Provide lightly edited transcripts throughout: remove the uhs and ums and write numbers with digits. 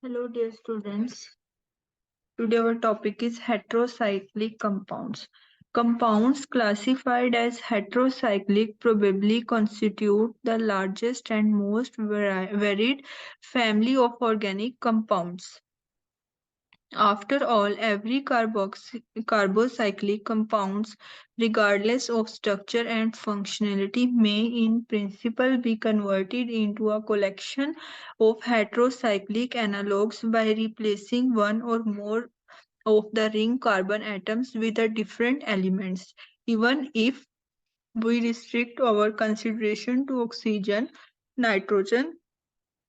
Hello, dear students. Today our topic is heterocyclic compounds. Compounds classified as heterocyclic probably constitute the largest and most varied family of organic compounds. After all, every carbocyclic compounds, regardless of structure and functionality, may in principle be converted into a collection of heterocyclic analogues by replacing one or more of the ring carbon atoms with the different elements. Even if we restrict our consideration to oxygen, nitrogen,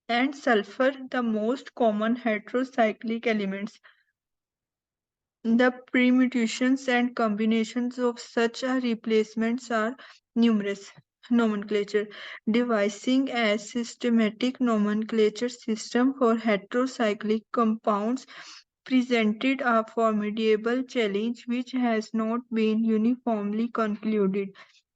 and sulfur, the most common heterocyclic elements, the permutations and combinations of such a replacements are numerous. Nomenclature devising a systematic nomenclature system for heterocyclic compounds presented a formidable challenge which has not been uniformly concluded.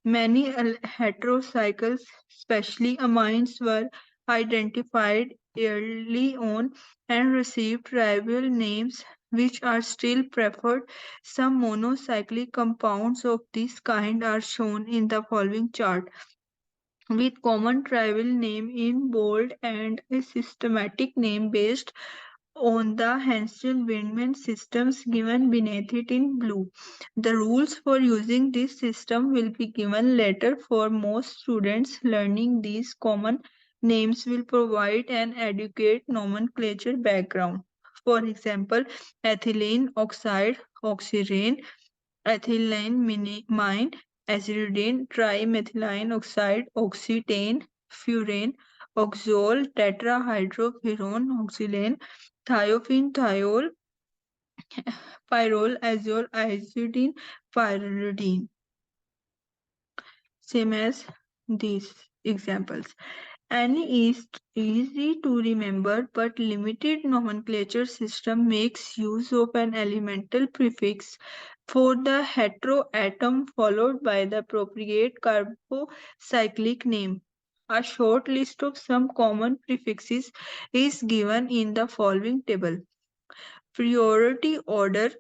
Many heterocycles, especially amines, were identified early on and received trivial names which are still preferred. Some monocyclic compounds of this kind are shown in the following chart with common trivial name in bold and a systematic name based on the Hansen-Windman systems given beneath it in blue. The rules for using this system will be given later. For most students, learning these common names will provide an adequate nomenclature background. For example, ethylene oxide, oxyrane, ethylamine, aziridine, trimethylene oxide, oxetane, furane, oxazole, tetrahydrofuran, oxylane, thiophene, thiol, pyrrole, azole, iodine, pyridine. Same as these examples. Any easy to remember but limited nomenclature system makes use of an elemental prefix for the heteroatom followed by the appropriate carbocyclic name. A short list of some common prefixes is given in the following table. Priority order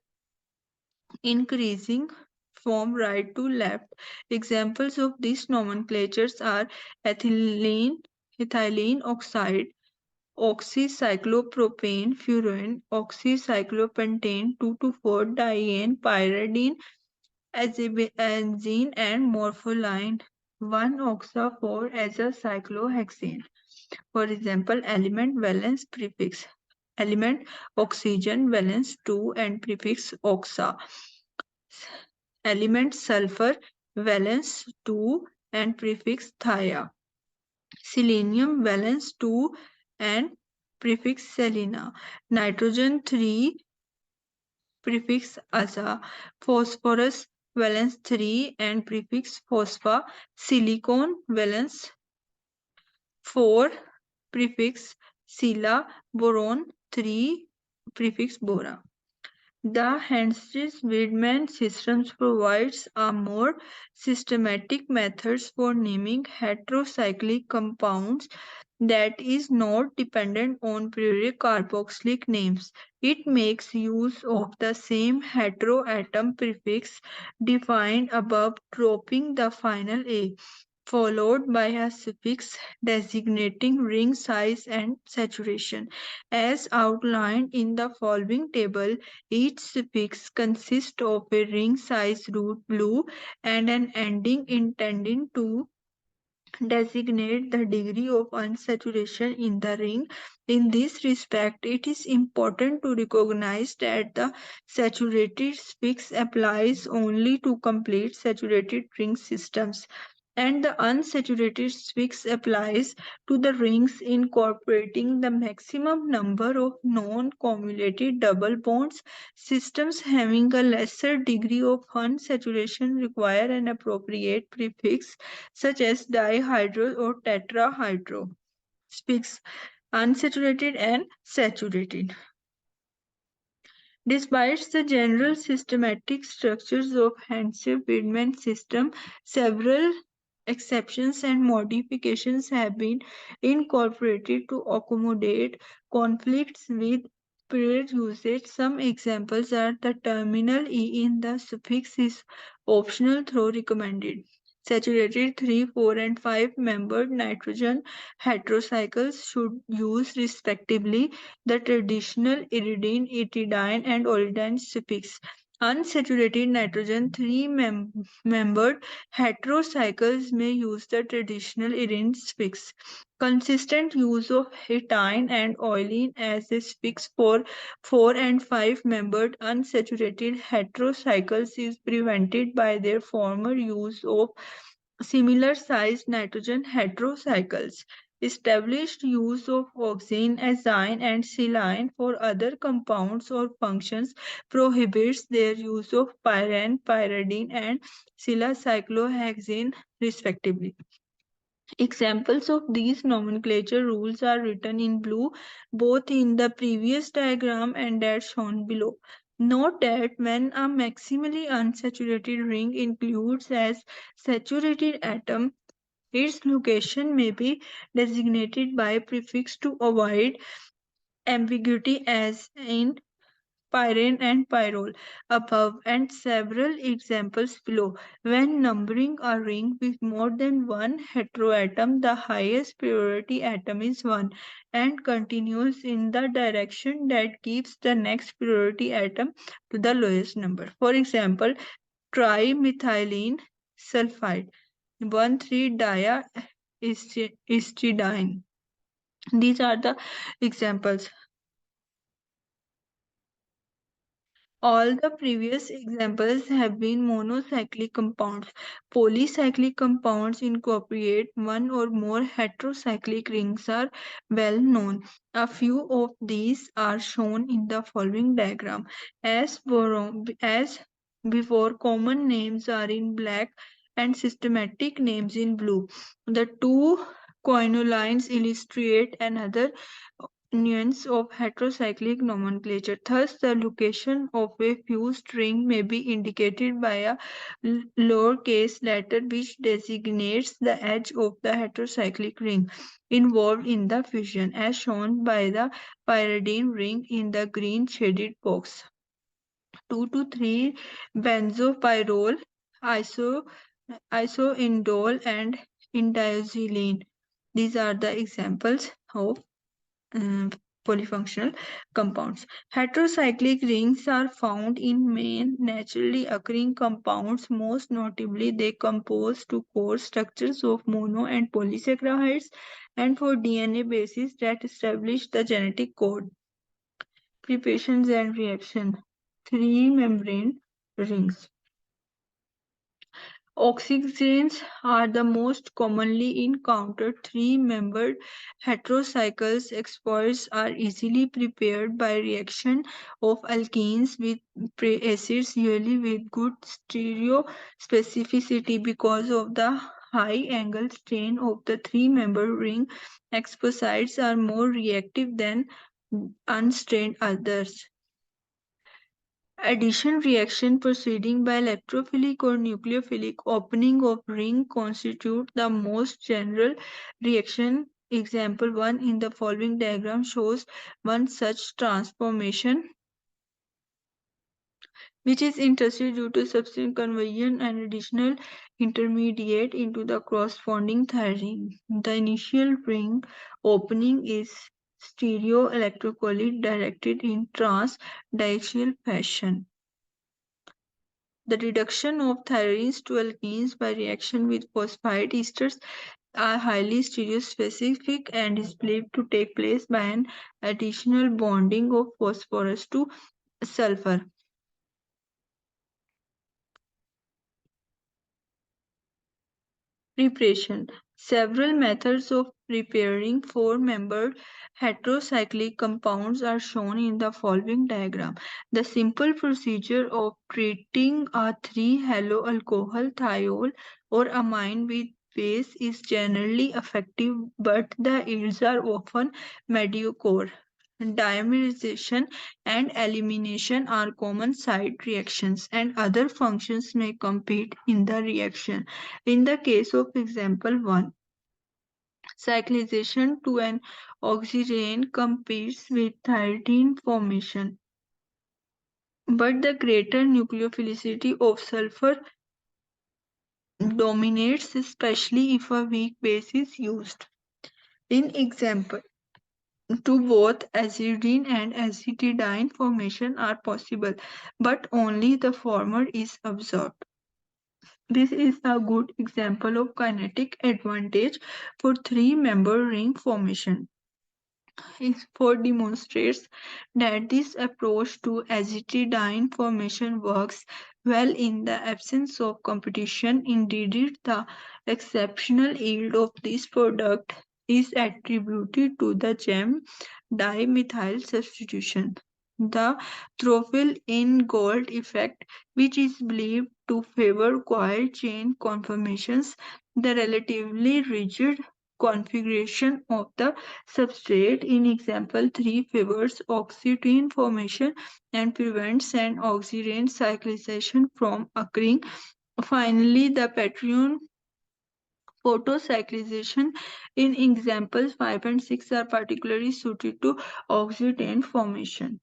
increasing from right to left. Examples of these nomenclatures are ethylene oxide, oxycyclopropane, furane, oxycyclopentane, 2,4-diene, pyridine, azabenzene, and morpholine, 1-oxa-4-azacyclohexane. For example, element valence prefix. Element oxygen valence 2 and prefix oxa. Element sulfur valence 2 and prefix thia. Selenium valence 2 and prefix selena. Nitrogen 3 prefix asa. Phosphorus valence 3 and prefix phospha. Silicon valence 4 prefix sila. Boron 3 prefix bora. The Hansen-Windman systems provides a more systematic methods for naming heterocyclic compounds that is not dependent on prior carboxylic names. It makes use of the same heteroatom prefix defined above, dropping the final A, followed by a suffix designating ring size and saturation. As outlined in the following table, each suffix consists of a ring size root blue and an ending intending to designate the degree of unsaturation in the ring. In this respect, it is important to recognize that the saturated suffix applies only to complete saturated ring systems, and the unsaturated suffix applies to the rings incorporating the maximum number of non-cumulative double bonds. Systems having a lesser degree of unsaturation require an appropriate prefix such as dihydro or tetrahydro. Suffix unsaturated and saturated. Despite the general systematic structures of Hansen-Windman system, several Exceptions and modifications have been incorporated to accommodate conflicts with prior usage. Some examples are the terminal E in the suffix is optional though recommended. Saturated 3, 4, and 5 membered nitrogen heterocycles should use respectively the traditional iridine, etidine, and olidine suffix. Unsaturated nitrogen 3 membered heterocycles may use the traditional iridine suffix. Consistent use of etine and oleine as a suffix for 4 and 5 membered unsaturated heterocycles is prevented by their former use of similar sized nitrogen heterocycles. Established use of oxine, azine, and silane for other compounds or functions prohibits their use of pyrene, pyridine, and silacyclohexane, respectively. Examples of these nomenclature rules are written in blue, both in the previous diagram and that shown below. Note that when a maximally unsaturated ring includes as saturated atom, its location may be designated by prefix to avoid ambiguity as in pyrene and pyrrole above and several examples below. When numbering a ring with more than one heteroatom, the highest priority atom is 1 and continues in the direction that gives the next priority atom to the lowest number. For example, trimethylene sulfide 1,3-dia-histidine. These are the examples. All the previous examples have been monocyclic compounds. Polycyclic compounds incorporate one or more heterocyclic rings are well known. A few of these are shown in the following diagram. As before, common names are in black and systematic names in blue. The two quinolines illustrate another nuance of heterocyclic nomenclature. Thus, the location of a fused ring may be indicated by a lowercase letter which designates the edge of the heterocyclic ring involved in the fusion, as shown by the pyridine ring in the green shaded box. 2 to 3 benzopyrrole, iso, isoindole, and indioxylene. These are the examples of um, polyfunctional compounds. Heterocyclic rings are found in main naturally occurring compounds. Most notably, they compose to core structures of mono and polysaccharides and for DNA bases that establish the genetic code. Preparations and reaction. Three membrane rings. Oxygens are the most commonly encountered three-membered heterocycles. Experts are easily prepared by reaction of alkenes with acids, usually with good stereospecificity because of the high angle strain of the three-membered ring. Exposites are more reactive than unstrained others. Addition reaction proceeding by electrophilic or nucleophilic opening of ring constitute the most general reaction. Example 1 in the following diagram shows one such transformation, which is interesting due to subsequent conversion and additional intermediate into the corresponding third ring. The initial ring opening is stereoelectrically directed in trans-diaxial fashion. The reduction of thyrines to alkenes by reaction with phosphide esters are highly stereospecific and is believed to take place by an additional bonding of phosphorus to sulfur. Preparation. Several methods of preparing four-membered heterocyclic compounds are shown in the following diagram. The simple procedure of treating a 3-haloalcohol thiol or amine with base is generally effective, but the yields are often mediocre. Dimerization and elimination are common side reactions, and other functions may compete in the reaction. In the case of example 1, cyclization to an oxygen competes with thioridine formation, but the greater nucleophilicity of sulfur dominates, especially if a weak base is used. In example, to both azidine and azitidine formation are possible, but only the former is observed. This is a good example of kinetic advantage for three-member ring formation. It demonstrates that this approach to azitidine formation works well in the absence of competition. Indeed, the exceptional yield of this product is attributed to the gem dimethyl substitution. The Trophil in gold effect, which is believed to favor coil chain conformations, the relatively rigid configuration of the substrate in example 3 favors oxytocin formation and prevents an oxygen cyclization from occurring. Finally, the Patreon photocyclization in examples 5 and 6 are particularly suited to oxytocin formation.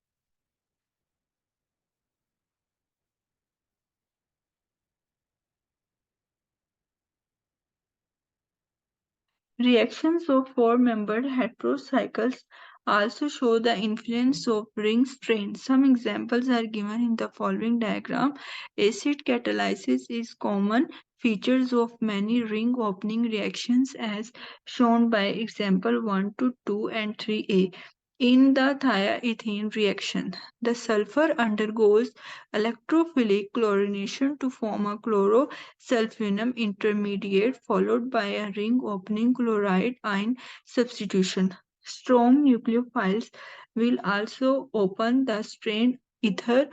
Reactions of four-membered heterocycles also show the influence of ring strain. Some examples are given in the following diagram. Acid catalysis is common features of many ring opening reactions as shown by example 1 to 2 and 3a. In the thioethane reaction, the sulfur undergoes electrophilic chlorination to form a chlorosulfonum intermediate followed by a ring opening chloride ion substitution. Strong nucleophiles will also open the strained ether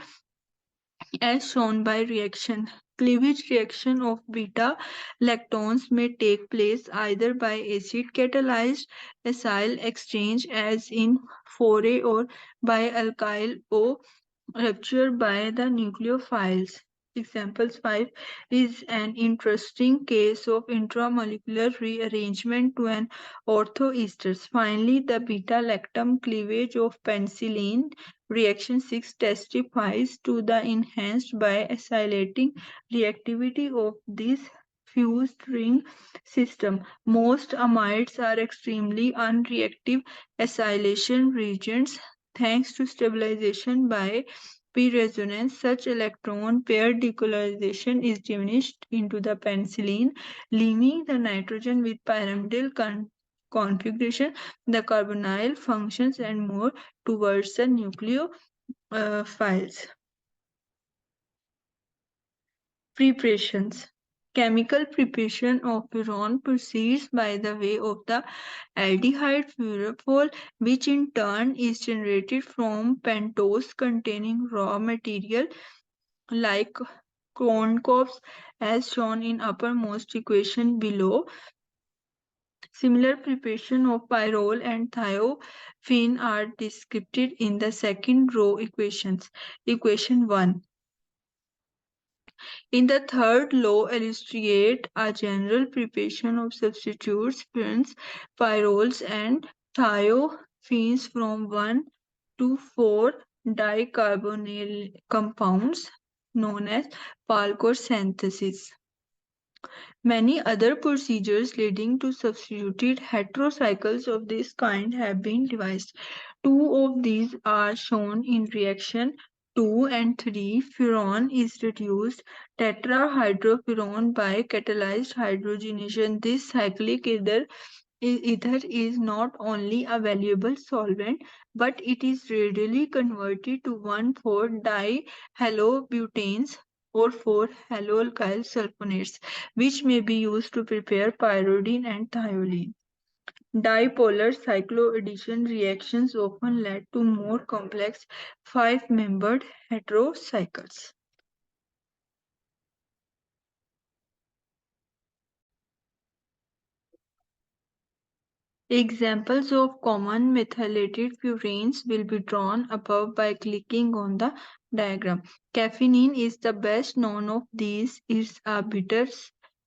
as shown by reaction. Cleavage reaction of beta lactones may take place either by acid catalyzed acyl exchange as in 4A or by alkyl O rupture by the nucleophiles. Examples 5 is an interesting case of intramolecular rearrangement to an orthoesters. Finally, the beta-lactam cleavage of penicillin reaction 6 testifies to the enhanced by acylating reactivity of this fused ring system. Most amides are extremely unreactive acylation reagents thanks to stabilization by p-resonance. Such electron pair decolorization is diminished into the penicillin, leaving the nitrogen with pyramidal configuration. The carbonyl functions and more towards the nucleophiles. Preparations. Chemical preparation of furan proceeds by the way of the aldehyde furofol, which in turn is generated from pentose containing raw material like corncobs as shown in uppermost equation below. Similar preparation of pyrrole and thiophene are described in the second row equations. Equation 1. In the third law, illustrate a general preparation of substitutes, furands, pyrroles, and thiophenes from 1 to 4 dicarbonyl compounds known as Palkor synthesis. Many other procedures leading to substituted heterocycles of this kind have been devised. Two of these are shown in reaction 2 and 3. Furan is reduced tetrahydrofuran by catalyzed hydrogenation. This cyclic ether is not only a valuable solvent, but it is readily converted to 1,4-dihalobutanes or 4-haloalkyl sulfonates, which may be used to prepare pyridine and thiolene. Dipolar cycloaddition reactions often lead to more complex five-membered heterocycles. Examples of common methylated purines will be drawn above by clicking on the diagram. Caffeine is the best known of these. It's a bitter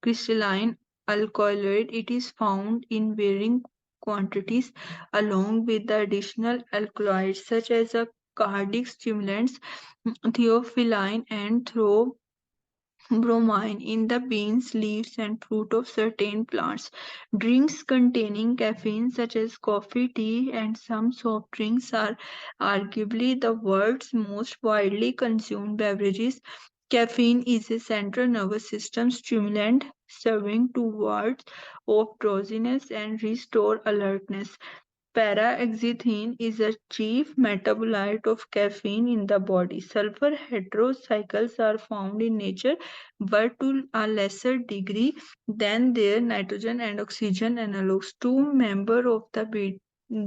crystalline alkaloid. It is found in varying quantities along with the additional alkaloids such as a cardiac stimulants, theophylline and bromine in the beans, leaves, and fruit of certain plants. Drinks containing caffeine, such as coffee, tea, and some soft drinks, are arguably the world's most widely consumed beverages. Caffeine is a central nervous system stimulant serving to ward off drowsiness and restore alertness. Paraxanthine is a chief metabolite of caffeine in the body. Sulfur heterocycles are found in nature, but to a lesser degree than their nitrogen and oxygen analogues. Two members of the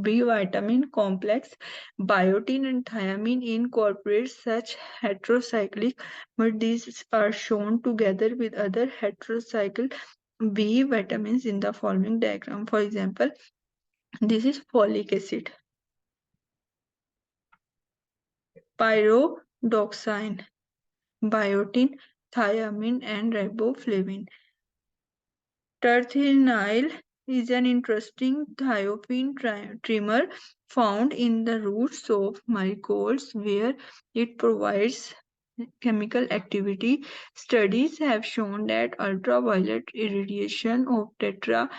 B vitamin complex, biotin and thiamine, incorporate such heterocyclic, but these are shown together with other heterocyclic B vitamins in the following diagram. For example, this is folic acid, pyridoxine, biotin, thiamine, and riboflavin. Terphenyl is an interesting thiophene trimmer found in the roots of marigolds where it provides chemical activity. Studies have shown that ultraviolet irradiation of tetraethyl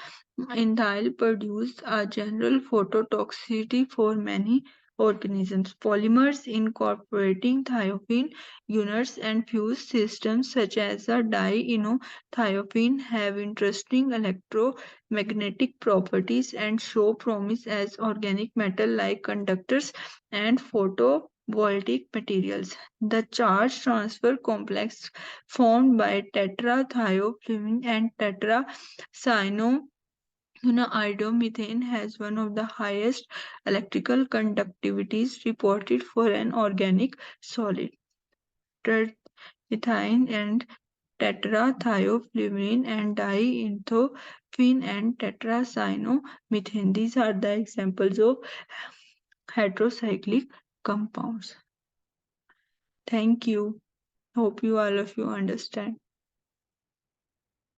produce a general phototoxicity for many organisms. Polymers incorporating thiophene units and fused systems such as the diinothiophene have interesting electromagnetic properties and show promise as organic metal like conductors and photovoltaic materials. The charge transfer complex formed by tetrathiophene and tetracyano idomethane has one of the highest electrical conductivities reported for an organic solid. Terpethine and tetrathiophylline and diethylphene and tetracyano-methane. These are the examples of heterocyclic compounds. Thank you. Hope you all of you understand.